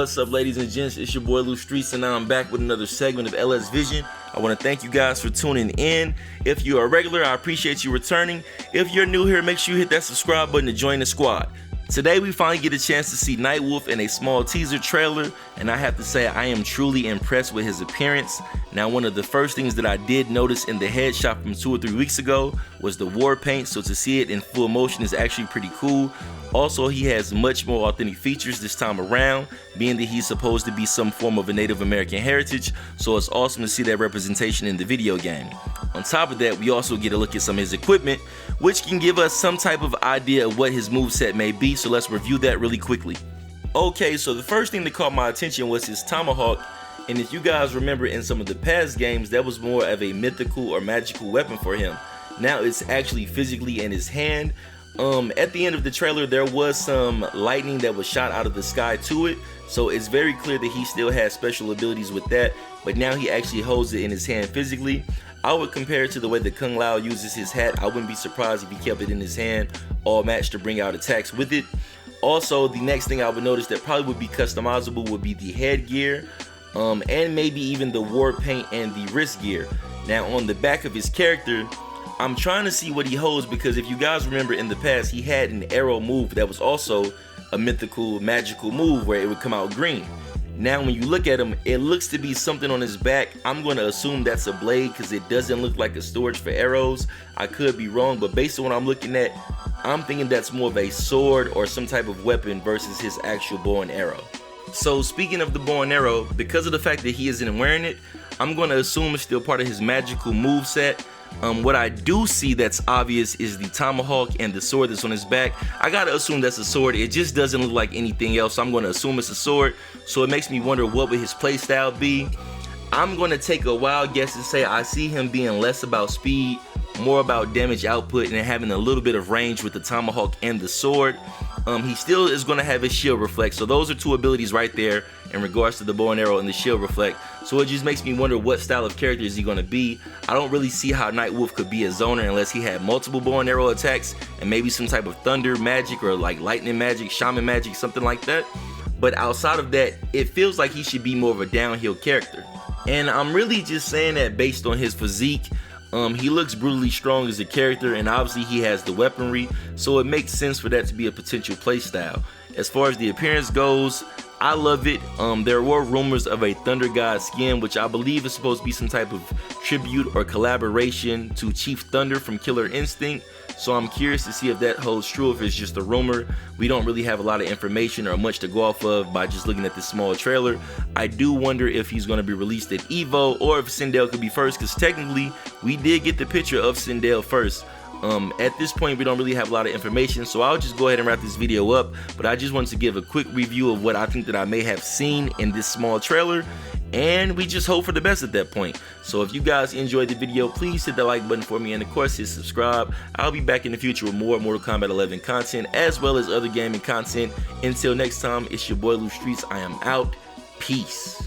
What's up, ladies and gents? It's your boy Lou Streets, and now I'm back with another segment of LS Vision. I want to thank you guys for tuning in. If you're a regular, I appreciate you returning. If you're new here, make sure you hit that subscribe button to join the squad. Today we finally get a chance to see Nightwolf in a small teaser trailer, and I have to say I am truly impressed with his appearance. Now, one of the first things that I did notice in the headshot from 2 or 3 weeks ago was the war paint, so to see it in full motion is actually pretty cool. Also, he has much more authentic features this time around, being that he's supposed to be some form of a Native American heritage, so it's awesome to see that representation in the video game. On top of that, we also get a look at some of his equipment, which can give us some type of idea of what his moveset may be, so let's review that really quickly. Okay, so the first thing that caught my attention was his tomahawk, and if you guys remember in some of the past games, that was more of a mythical or magical weapon for him. Now it's actually physically in his hand. At the end of the trailer, there was some lightning that was shot out of the sky to it, so it's very clear that he still has special abilities with that, but now he actually holds it in his hand physically. I would compare it to the way that Kung Lao uses his hat. I wouldn't be surprised if he kept it in his hand all match to bring out attacks with it. Also, the next thing I would notice that probably would be customizable would be the headgear, and maybe even the war paint and the wrist gear. Now, on the back of his character, I'm trying to see what he holds, because if you guys remember in the past, he had an arrow move that was also a mythical, magical move where it would come out green. Now when you look at him, it looks to be something on his back. I'm going to assume that's a blade because it doesn't look like a storage for arrows. I could be wrong, but based on what I'm looking at, I'm thinking that's more of a sword or some type of weapon versus his actual bow and arrow. So speaking of the bow and arrow, because of the fact that he isn't wearing it, I'm going to assume it's still part of his magical move set. What I do see that's obvious is the tomahawk and the sword that's on his back. I gotta assume that's a sword. It just doesn't look like anything else, so I'm gonna assume it's a sword. So it makes me wonder what would his playstyle be. I'm gonna take a wild guess and say I see him being less about speed, more about damage output, and having a little bit of range with the tomahawk and the sword. He still is going to have his shield reflect, so those are two abilities right there in regards to the bow and arrow and the shield reflect. So it just makes me wonder what style of character is he going to be. I don't really see how Nightwolf could be a zoner unless he had multiple bow and arrow attacks and maybe some type of thunder magic or like lightning magic, shaman magic, something like that. But outside of that, it feels like he should be more of a downhill character. And I'm really just saying that based on his physique. He looks brutally strong as a character, and obviously he has the weaponry, so it makes sense for that to be a potential playstyle. As far as the appearance goes, I love it. There were rumors of a Thunder God skin, which I believe is supposed to be some type of tribute or collaboration to Chief Thunder from Killer Instinct. So I'm curious to see if that holds true, if it's just a rumor. We don't really have a lot of information or much to go off of by just looking at this small trailer. I do wonder if he's going to be released at EVO or if Sindel could be first, because technically we did get the picture of Sindel first. At this point, we don't really have a lot of information, so I'll just go ahead and wrap this video up. But I just wanted to give a quick review of what I think that I may have seen in this small trailer, and we just hope for the best at that point. So if you guys enjoyed the video, please hit that like button for me, and of course hit subscribe. I'll be back in the future with more Mortal Kombat 11 content as well as other gaming content. Until next time, it's your boy Lou Streets. I am out. Peace.